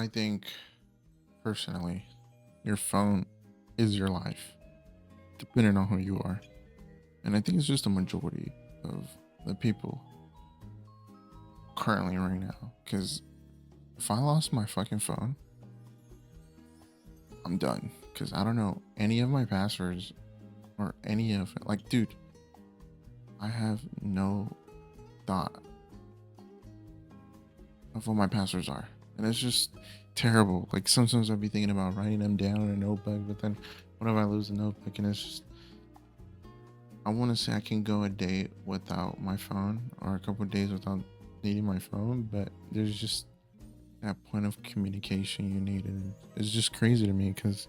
I think personally, your phone is your life, depending on who you are. And I think it's just a majority of the people currently right now. Because if I lost my fucking phone, I'm done. Because I don't know any of my passwords or any of it. Like, dude, I have no thought of what my passwords are. And it's just terrible. Like, sometimes I'll be thinking about writing them down in a notebook, but then what if I lose the notebook? And it's just, I want to say I can go a day without my phone or a couple of days without needing my phone, but there's just that point of communication you need. And it's just crazy to me because,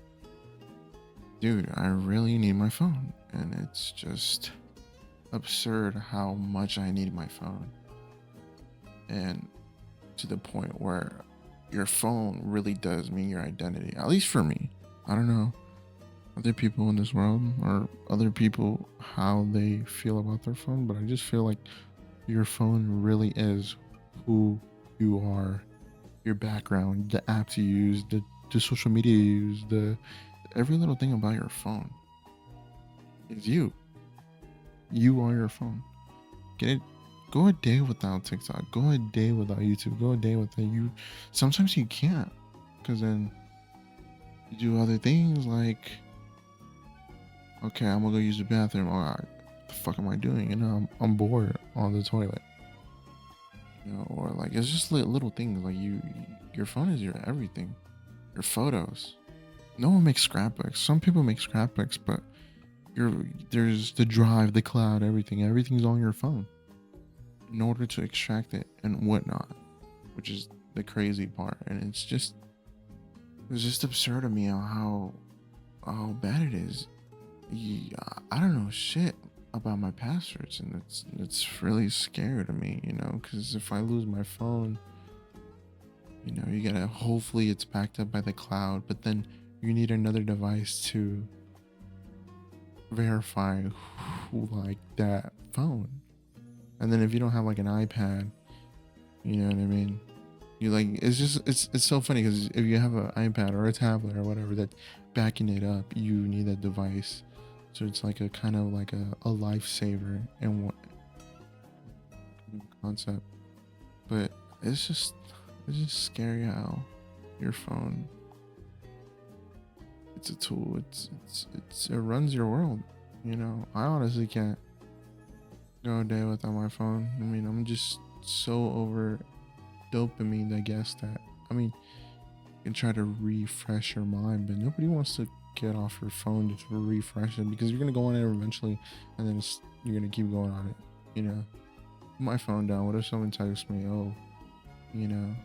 dude, I really need my phone. And it's just absurd how much I need my phone. And to the point where your phone really does mean your identity, at least for me. I don't know other people in this world or other people how they feel about their phone, but I just feel like your phone really is who you are, your background, the apps you use, the social media you use, the every little thing about your phone is you. You are your phone. Get it? Go a day without TikTok. Go a day without YouTube. Go a day without you. Sometimes you can't, because then you do other things like, okay, I'm gonna go use the bathroom. Oh, what the fuck am I doing? I'm bored on the toilet. Or like it's just little things like your phone is your everything. Your photos. No one makes scrapbooks. Some people make scrapbooks, but there's the drive, the cloud, everything. Everything's on your phone in order to extract it and whatnot, which is the crazy part. And it's just absurd to me how bad it is. Yeah, I don't know shit about my passwords, and it's really scary to me, because if I lose my phone, you gotta hopefully it's backed up by the cloud, but then you need another device to verify who like that phone. And then if you don't have like an iPad, you know what I mean? You like it's so funny because if you have an iPad or a tablet or whatever that backing it up, you need a device. So it's like a kind of like a lifesaver and what concept. But it's just scary how your phone, it's a tool. It runs your world. I honestly can't go a day without my phone. I mean, I'm just so over dopamine, I guess, that I mean, you can try to refresh your mind, but nobody wants to get off your phone to refresh it because you're gonna go on it eventually, and then you're gonna keep going on it. Put my phone down. What if someone texts me? Oh, you know.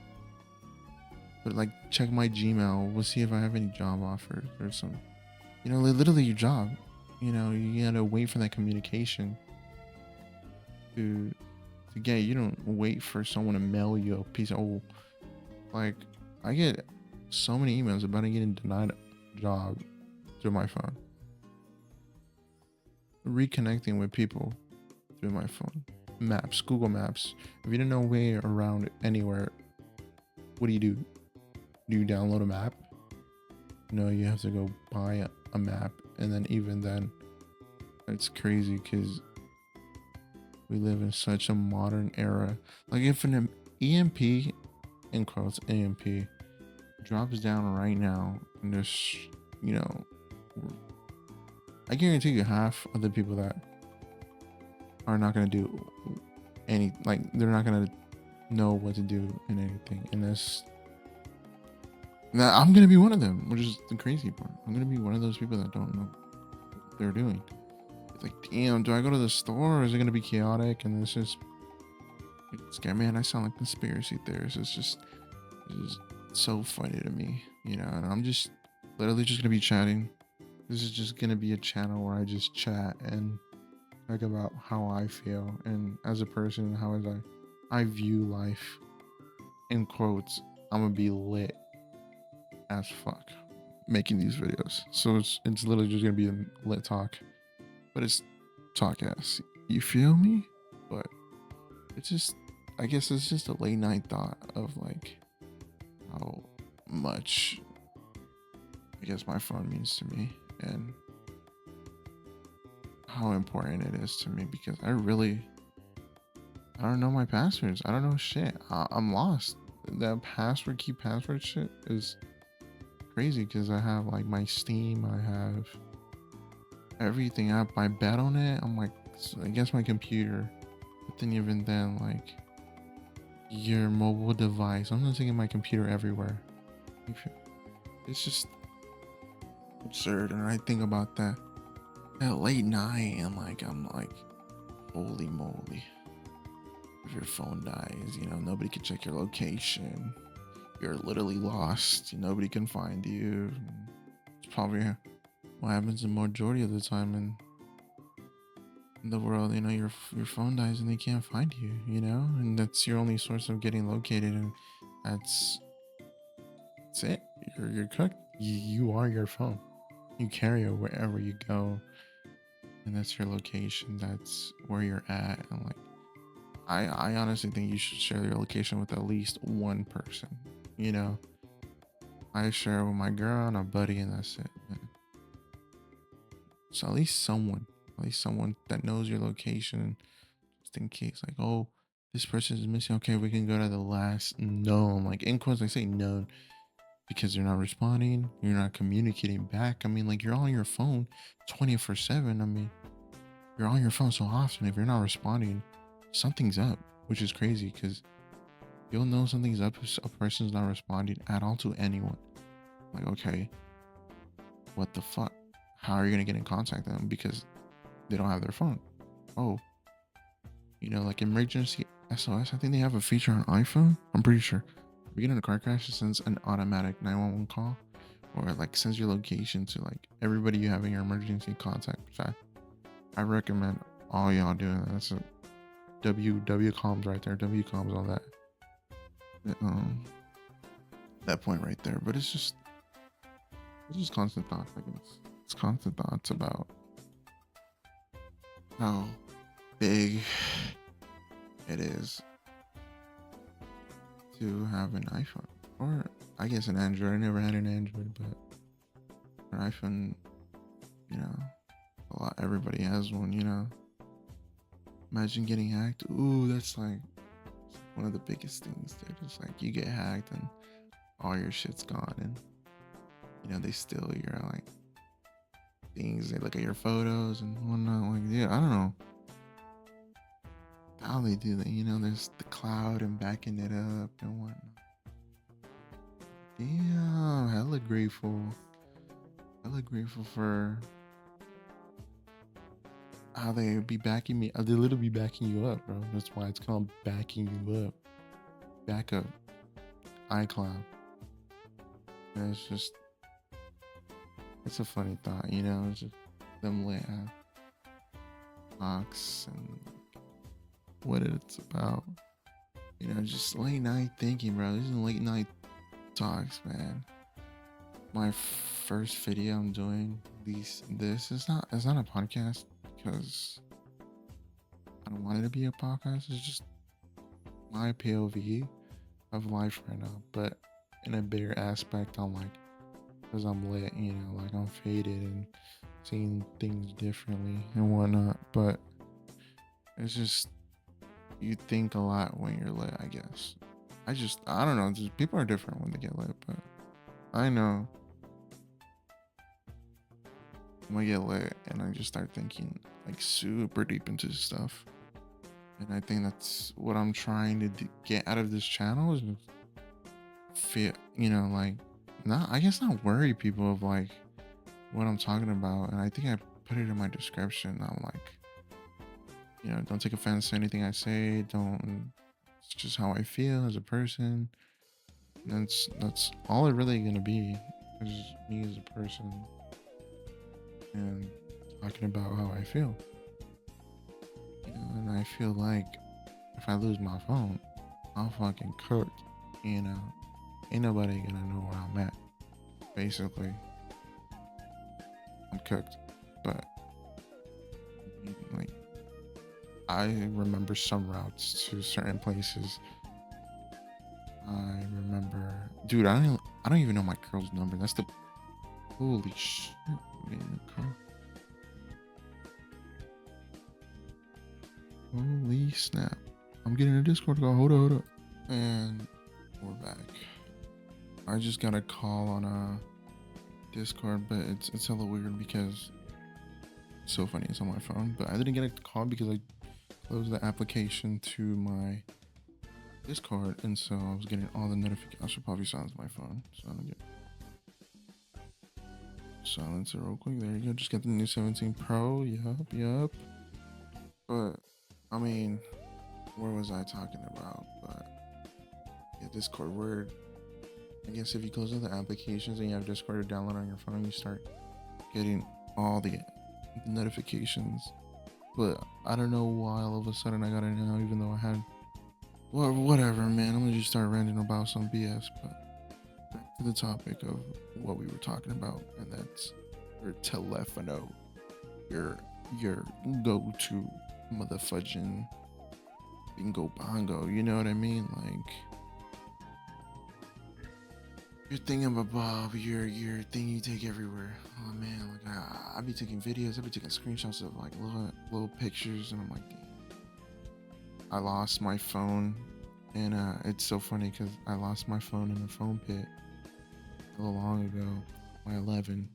But like, check my Gmail. We'll see if I have any job offers or some. Literally your job. You gotta wait for that communication to get. You don't wait for someone to mail you a piece of. Oh, like I get so many emails about getting denied a job through my phone. Reconnecting with people through my phone. Maps, Google Maps. If you don't know way around anywhere, what do? Do you download a map? No, you have to go buy a map, and then even then, it's crazy because we live in such a modern era. Like if an EMP, in quotes EMP, drops down right now, and there's, I guarantee you half of the people that are not gonna do like they're not gonna know what to do in anything. And now I'm gonna be one of them, which is the crazy part. I'm gonna be one of those people that don't know what they're doing. It's like, damn, do I go to the store or is it gonna be chaotic? And it's just scary, man. I sound like conspiracy theorist. It's just so funny to me, and I'm just literally just gonna be chatting. This is just gonna be a channel where I just chat and talk about how I feel and as a person, how as I view life. In quotes, I'm gonna be lit as fuck making these videos. So it's literally just gonna be a lit talk, but it's talk ass. You feel me? But it's just, I guess it's just a late night thought of like how much I guess my phone means to me and how important it is to me because I don't know my passwords. I don't know shit. I'm lost. That key password shit is crazy because I have like my Steam, I have everything. I have my bed on it. I'm like, I guess my computer. But then even then, like your mobile device. I'm not taking my computer everywhere. It's just absurd. And I think about that late night and like I'm like, holy moly. If your phone dies, nobody can check your location. You're literally lost. Nobody can find you. It's probably what happens the majority of the time in the world. Your phone dies and they can't find you. And that's your only source of getting located, and that's it. You're cooked. You are your phone. You carry it wherever you go, and that's your location. That's where you're at, and like. I honestly think you should share your location with at least one person. I share it with my girl and a buddy, and that's it. Man. So at least someone that knows your location, just in case, like, oh, this person is missing. Okay, we can go to the last known. Like in quotes, I say known because you're not responding, you're not communicating back. I mean, like you're on your phone 24/7. I mean, you're on your phone so often. If you're not responding, something's up, which is crazy because you'll know something's up if a person's not responding at all to anyone. Like, okay, what the fuck? How are you gonna get in contact with them because they don't have their phone? Oh, like emergency SOS. I think they have a feature on iPhone. I'm pretty sure. If you get in a car crash, it sends an automatic 911 call, or like sends your location to like everybody you have in your emergency contact. So I recommend all y'all doing that. That's a W comms right there. W comms on that point right there. But it's just constant thoughts. Like it's constant thoughts about how big it is to have an iPhone, or I guess an Android. I never had an Android, but an iPhone, everybody has one. Imagine getting hacked. Ooh, that's like one of the biggest things. They're just like you get hacked and all your shit's gone, and they steal your like things. They look at your photos and whatnot. Like, yeah, I don't know how they do that. There's the cloud and backing it up and whatnot. Damn, hella grateful for how they be backing me. They literally be backing you up, bro. That's why it's called backing you up. Backup. iCloud. And it's a funny thought, it's just them lit talks and what it's about. Just late night thinking, bro. This is late night talks, man. My first video I'm doing this is not a podcast because I don't want it to be a podcast. It's just my POV of life right now, but in a bigger aspect, I'm like, because I'm lit, like I'm faded and seeing things differently and whatnot. But it's just, you think a lot when you're lit, I guess. I don't know, just people are different when they get lit, but I know when I get lit and I just start thinking like super deep into stuff. And I think that's what I'm trying to get out of this channel is feel, like not worry people of like what I'm talking about. And I think I put it in my description. I'm like, don't take offense to anything I say. It's just how I feel as a person. And that's all it really gonna be, is me as a person and talking about how I feel. And I feel like if I lose my phone, I'm fucking cooked. Ain't nobody gonna know where I'm at. Basically, I'm cooked. But like, I remember some routes to certain places. I remember, dude. I I don't even know my girl's number. That's the holy shit. Man, holy snap. I'm getting a Discord call. Hold up. And we're back. I just got a call on Discord, but it's hella weird because it's so funny. It's on my phone, but I didn't get a call because I closed the application to my Discord, and so I was getting all the notifications. I should probably silence my phone. So I'm gonna silence it real quick. There you go. Just get the new 17 Pro. Yup. But I mean, where was I talking about? But yeah, Discord. Word. I guess if you close all the applications and you have Discord to download on your phone, you start getting all the notifications. But I don't know why all of a sudden I got it now, even though I had. Well, whatever, man. I'm gonna just start ranting about some BS. But back to the topic of what we were talking about, and that's your telefono, your go-to motherfudging bingo bongo. You know what I mean? Like your thingamabob, your thing you take everywhere. Oh man, like I be taking videos. I be taking screenshots of like little pictures, and I'm like, damn. I lost my phone, and it's so funny because I lost my phone in a phone pit a little long ago. My 11.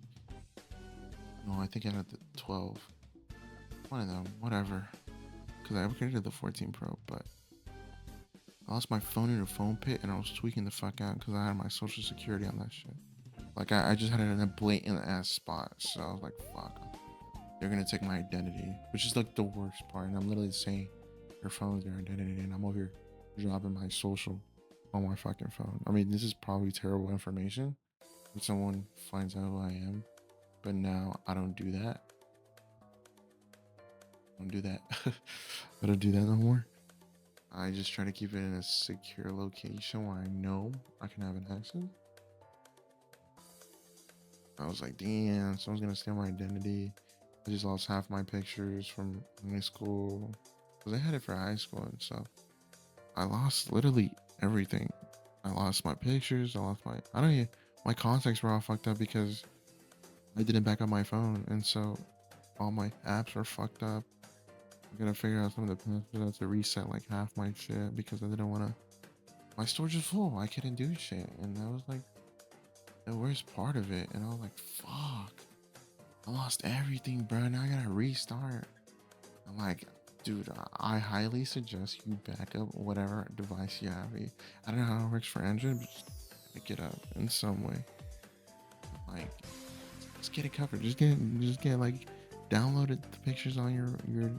No, I think I had the 12. One of them, whatever. Because I upgraded to the 14 Pro, but I lost my phone in a phone pit, and I was tweaking the fuck out because I had my social security on that shit. Like I just had it in a blatant ass spot, so I was like, fuck. They're gonna take my identity, which is like the worst part. And I'm literally saying your phone's your identity, and I'm over here dropping my social on my fucking phone. I mean, this is probably terrible information if someone finds out who I am, but now I don't do that. I don't do that no more. I just try to keep it in a secure location where I know I can have an access. I was like, damn, someone's gonna steal my identity. I just lost half my pictures from high school because I had it for high school and stuff. I lost literally everything. I lost my pictures. My contacts were all fucked up because I didn't back up my phone, and so all my apps are fucked up. I'm gonna figure out some of the passwords to reset like half my shit because I didn't want to. My storage is full. I couldn't do shit, and that was like the worst part of it. And I was like, fuck, I lost everything, bro. Now I gotta restart. I'm like, dude, I highly suggest you back up whatever device you have. I don't know how it works for Android, but just pick it up in some way. Like, just get it covered. Just get like downloaded the pictures on your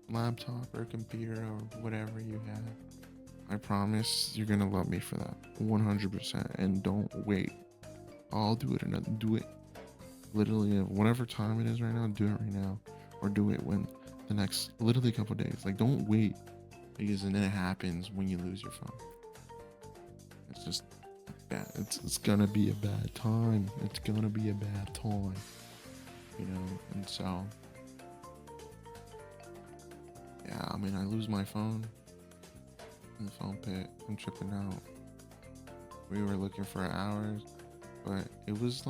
laptop or computer or whatever you have. I promise you're gonna love me for that 100%. And don't wait. I'll do it. Do it literally whatever time it is right now. Do it right now, or do it when the next literally couple days. Like, don't wait, because then it happens when you lose your phone. It's just bad. It's gonna be a bad time. It's gonna be a bad time, you know. And so yeah, I mean, I lose my phone in the phone pit. I'm tripping out. We were looking for hours, but it was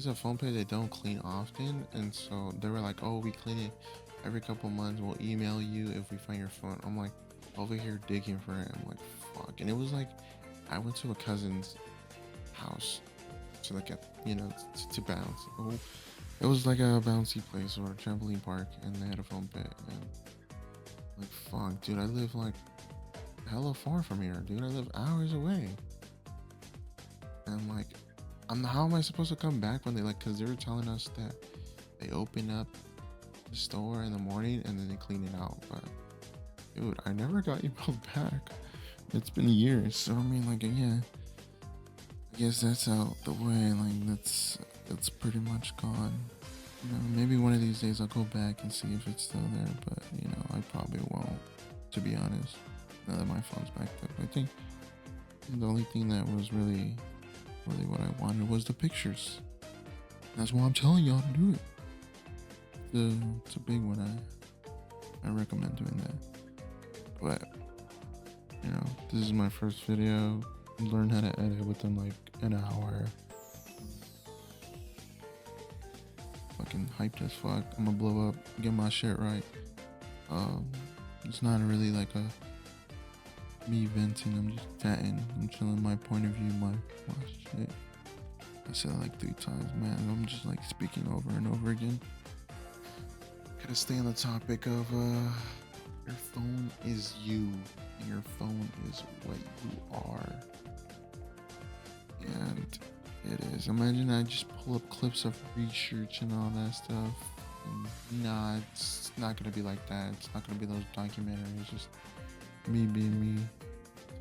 a phone pit they don't clean often, and so they were like, oh, we clean it every couple months. We'll email you if we find your phone. I'm like over here digging for it. I'm like, fuck. And it was like I went to a cousin's house to look at, to bounce. It was like a bouncy place or a trampoline park, and they had a phone pit. And like, fuck, dude, I live like hella far from here, dude. I live hours away. And like, how am I supposed to come back when because they were telling us that they open up the store in the morning and then they clean it out. But dude, I never got emailed back. It's been years. So I mean, like, yeah, I guess that's out the way. Like, that's pretty much gone. Maybe one of these days I'll go back and see if it's still there, but I probably won't, to be honest, now that my phone's backed up. I think the only thing that was really what I wanted was the pictures. That's why I'm telling y'all to do it. It's a big one. I recommend doing that. But this is my first video. Learn how to edit within like an hour. Fucking hyped as fuck. I'm gonna blow up, get my shit right. It's not really like a me venting. I'm just chatting. I'm chilling my point of view, my shit. I said it like 3 times, man. I'm just like speaking over and over again. Gotta stay on the topic of your phone is you, and your phone is what you are. And it is. Imagine I just pull up clips of research and all that stuff. And nah, it's not gonna be like that. It's not gonna be those documentaries. It's just me being me.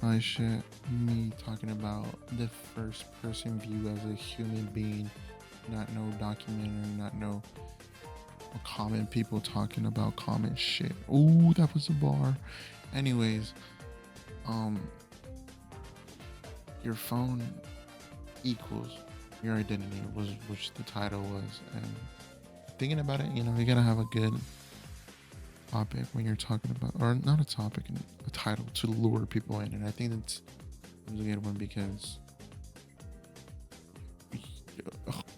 My shit. Me talking about the first person view as a human being. Not no documentary, not no common people talking about common shit. Ooh, that was a bar. Anyways, your phone equals your identity, was which the title was. And thinking about it, you gotta have a good topic when you're talking about, or not a topic, a title to lure people in. And I think that's a good one because,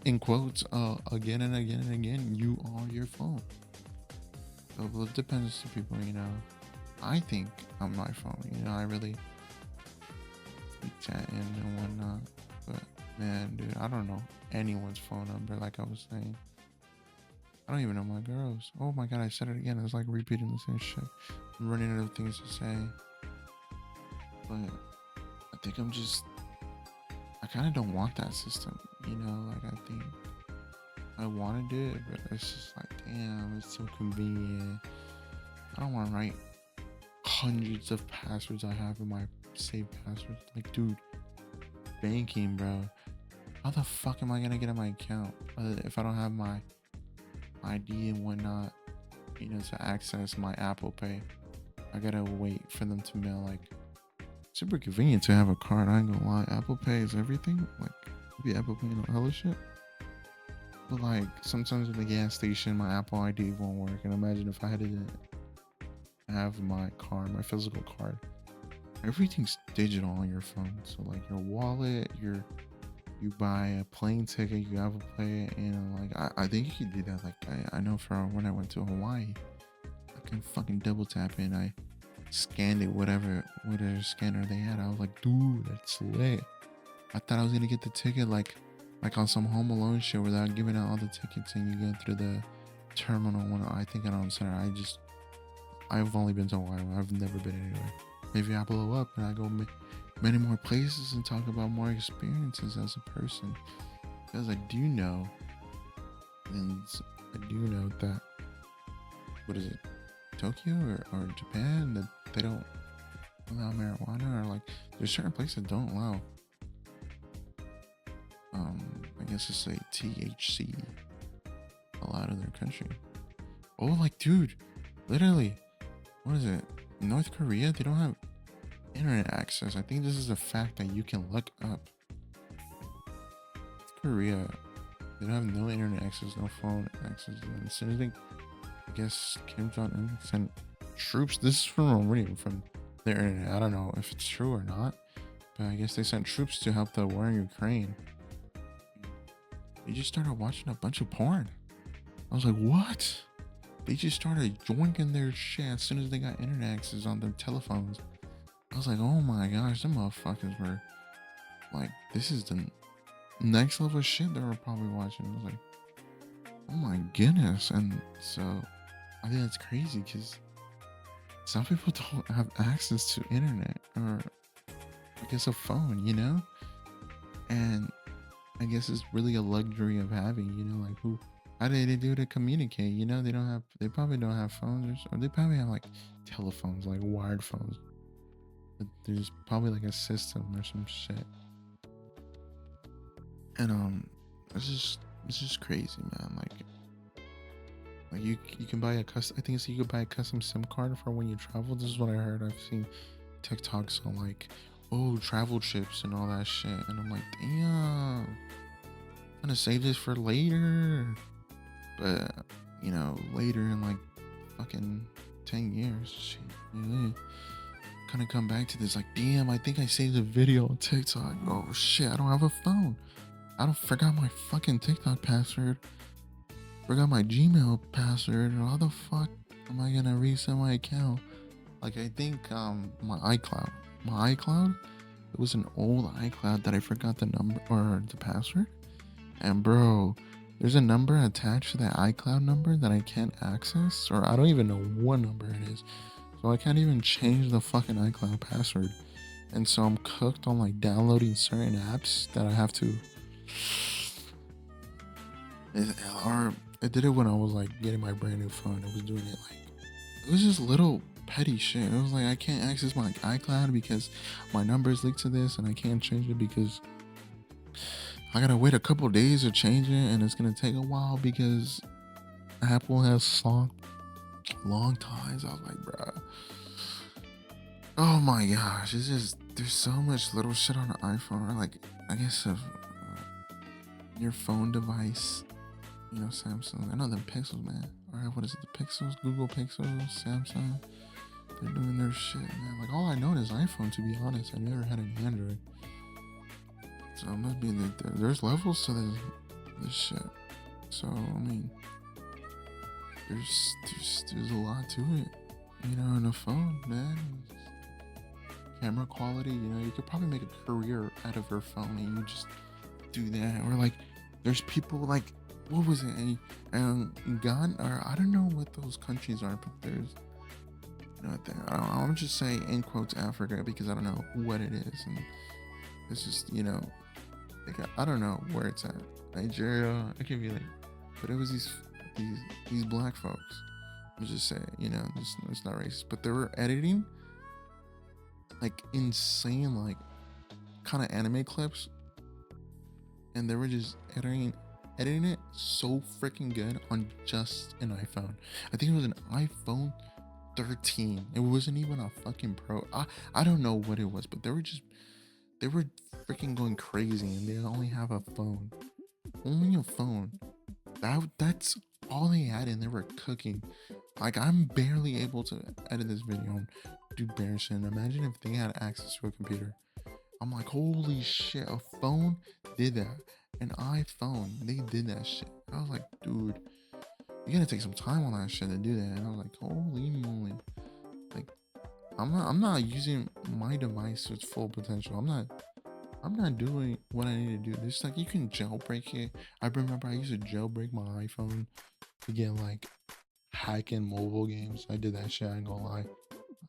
in quotes, again and again and again, you are your phone. So it depends to people, I think I'm my phone, I really chatting and whatnot. But man, dude, I don't know anyone's phone number. Like I was saying, I don't even know my girl's. Oh my god, I said it again. It's like repeating the same shit. I'm running out of things to say. But I think I kind of don't want that system. Like I think I want to do it, but it's just like, damn, it's so convenient. I don't want to write hundreds of passwords I have in my saved passwords. Like, dude, banking, bro. How the fuck am I gonna get on my account if I don't have my ID and whatnot, to access my Apple Pay? I gotta wait for them to mail. Like, super convenient to have a card. I ain't gonna lie. Apple Pay is everything. Like, be Apple Pay and hella shit. But like, sometimes at the gas station, my Apple ID won't work. And imagine if I had to have my card, my physical card. Everything's digital on your phone. So like your wallet, you buy a plane ticket, you Apple Pay, and like I think you could do that. Like I know for when I went to Hawaii, I can fucking double tap in. I scanned it, whatever scanner they had. I was like, dude, that's lit. I thought I was gonna get the ticket like on some Home Alone shit where they're giving out all the tickets and you go through the terminal. When I think I don't understand. I've only been to Hawaii. I've never been anywhere. Maybe I blow up and I go many more places and talk about more experiences as a person. Because I do know that, what is it, Tokyo or Japan, that they don't allow marijuana, or like there's certain places that don't allow, I guess it's like THC allowed in their country. Oh, like, dude, literally, what is it? North Korea, they don't have internet access. I think this is a fact that you can look up. North Korea, they don't have no internet access, no phone access. And as soon as I guess Kim Jong-un sent troops, this is from reading from their internet. I don't know if it's true or not, but I guess they sent troops to help the war in Ukraine. They just started watching a bunch of porn. I was like, what? They just started joinking their shit as soon as they got internet access on their telephones. I was like, oh my gosh, them motherfuckers were like, this is the next level shit they were probably watching. I was like, oh my goodness. And so I think that's crazy because some people don't have access to internet, or I guess a phone, and I guess it's really a luxury of having, like, how do they do to communicate? They probably don't have phones, or they probably have like telephones, like wired phones. But there's probably like a system or some shit. And it's just crazy, man. Like you can buy I think it's you could buy a custom SIM card for when you travel. This is what I heard. I've seen TikToks on like, oh, travel trips and all that shit, and I'm like, damn, I'm gonna save this for later. But later in like fucking 10 years, shit, kind of come back to this, like, damn, I think I saved a video on TikTok. Oh shit, I don't have a phone. I don't forgot my fucking TikTok password. Forgot my Gmail password. How the fuck am I gonna reset my account? Like, I think my iCloud, it was an old iCloud that I forgot the number or the password. And bro, there's a number attached to that iCloud number that I can't access, or I don't even know what number it is. So I can't even change the fucking iCloud password. And so I'm cooked on like downloading certain apps that I have to. Or I did it when I was like getting my brand new phone. I was doing it like, it was just little petty shit. It was like, I can't access my iCloud because my number is linked to this, and I can't change it because I gotta wait a couple days to change it, and it's gonna take a while because Apple has long ties. I was like, bruh. Oh my gosh, it's just, there's so much little shit on the iPhone. Or like, I guess if your phone device, Samsung. I know them Pixels, man. All right, what is it? The Pixels, Google Pixels, Samsung. They're doing their shit, man. Like, all I know is iPhone. To be honest, I never had an Android, so it must be that there's levels to this shit. So I mean, there's a lot to it, on the phone, man. Camera quality, you could probably make a career out of your phone, and you just do that. Or like, there's people like, what was it? Ghana, or I don't know what those countries are, but there's, I'll just say in quotes Africa because I don't know what it is, and it's just, like, I don't know where it's at. Nigeria, I could be like, but it was these black folks. Let's just say, it's not racist, but they were editing like insane, like kind of anime clips, and they were just editing it so freaking good on just an iPhone. I think it was an iPhone 13. It wasn't even a fucking Pro. I don't know what it was, but they were freaking going crazy, and they only have a phone. Only a phone. That's all they had, and they were cooking. Like, I'm barely able to edit this video and do bare shit. Imagine if they had access to a computer. I'm like, holy shit, a phone did that. An iPhone, they did that shit. I was like, dude, you gotta take some time on that shit to do that. And I was like, holy moly. Like, I'm not using my device to its full potential. I'm not doing what I need to do. It's like, you can jailbreak it. I remember I used to jailbreak my iPhone to get like hacking mobile games. I did that shit, I ain't gonna lie.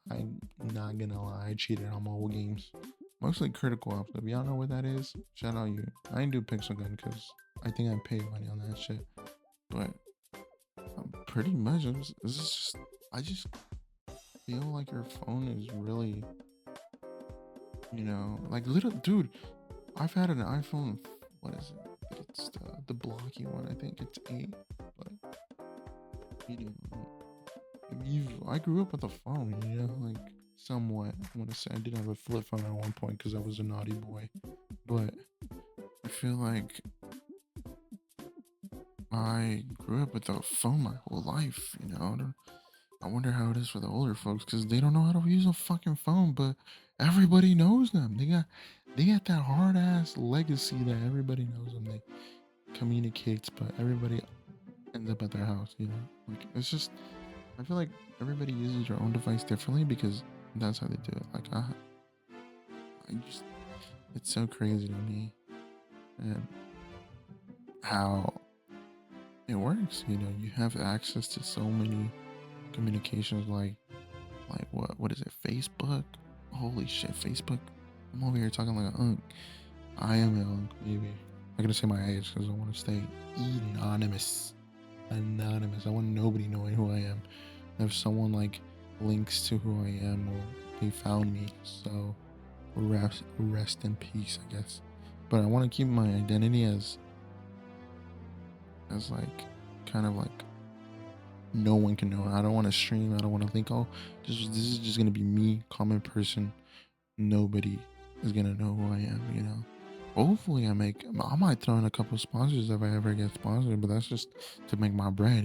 I'm not gonna lie, I cheated on mobile games. Mostly Critical Ops. If y'all know what that is, shout out you. I ain't do Pixel Gun because I think I paid money on that shit. But pretty much, I just feel like your phone is really, like, little dude. I've had an iPhone. What is it? It's the blocky one. I think it's 8. But I grew up with a phone. Like, somewhat. I want to say I did have a flip phone at one point because I was a naughty boy. But I feel like I grew up with a phone my whole life. I wonder how it is for the older folks because they don't know how to use a fucking phone, but everybody knows them. They got that hard ass legacy that everybody knows them. They communicates, but everybody ends up at their house. Like, it's just, I feel like everybody uses their own device differently because that's how they do it. Like, it's so crazy to me, and how it works. You have access to so many communications, like what is it, Facebook? Holy shit, Facebook. I'm over here talking like an unk. I am an unk, maybe. I gotta say my age because I want to stay anonymous. I want nobody knowing who I am. If someone like links to who I am, or they found me, so rest in peace, I guess. But I want to keep my identity as like, kind of like, no one can know. I don't want to stream. I don't want to think, oh, this is just gonna be me, common person. Nobody is gonna know who I am. Hopefully I might throw in a couple sponsors if I ever get sponsored, but that's just to make my bread.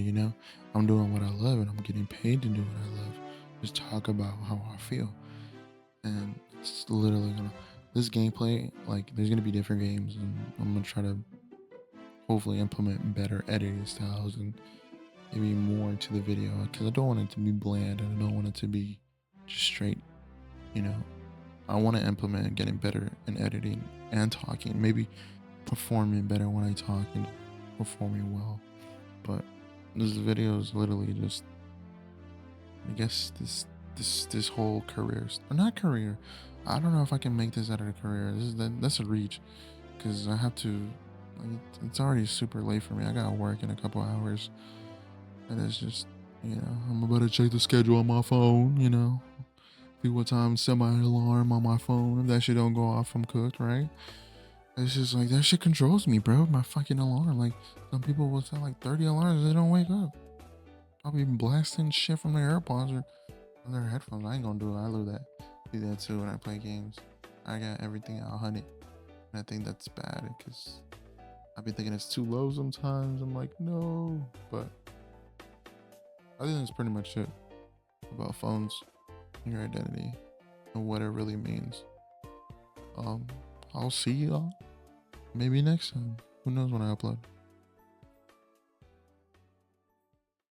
I'm doing what I love, and I'm getting paid to do what I love. Just talk about how I feel. and it's literally gonna this gameplay, like there's gonna be different games, and I'm gonna try to hopefully implement better editing styles and maybe more into the video, because I don't want it to be bland and I don't want it to be just straight, you know. I want to implement getting better in editing and talking, maybe performing better when I talk and performing well. But this video is literally just, I guess this whole career, or not career. I don't know if I can make this out of a career. That's a reach, because I have to. Like, it's already super late for me. I gotta work in a couple hours, and it's just, I'm about to check the schedule on my phone. See what time, set my alarm on my phone. If that shit don't go off, I'm cooked, right? It's just like that shit controls me, bro. My fucking alarm. Like some people will set like 30 alarms, they don't wake up. I'll be blasting shit from their AirPods or on their headphones. I ain't gonna do it. I do that too when I play games. I got everything at 100, and I think that's bad because I've been thinking it's too low sometimes. I'm like, no, but I think that's pretty much it about phones, your identity, and what it really means. Um, I'll see y'all maybe next time. Who knows when I upload?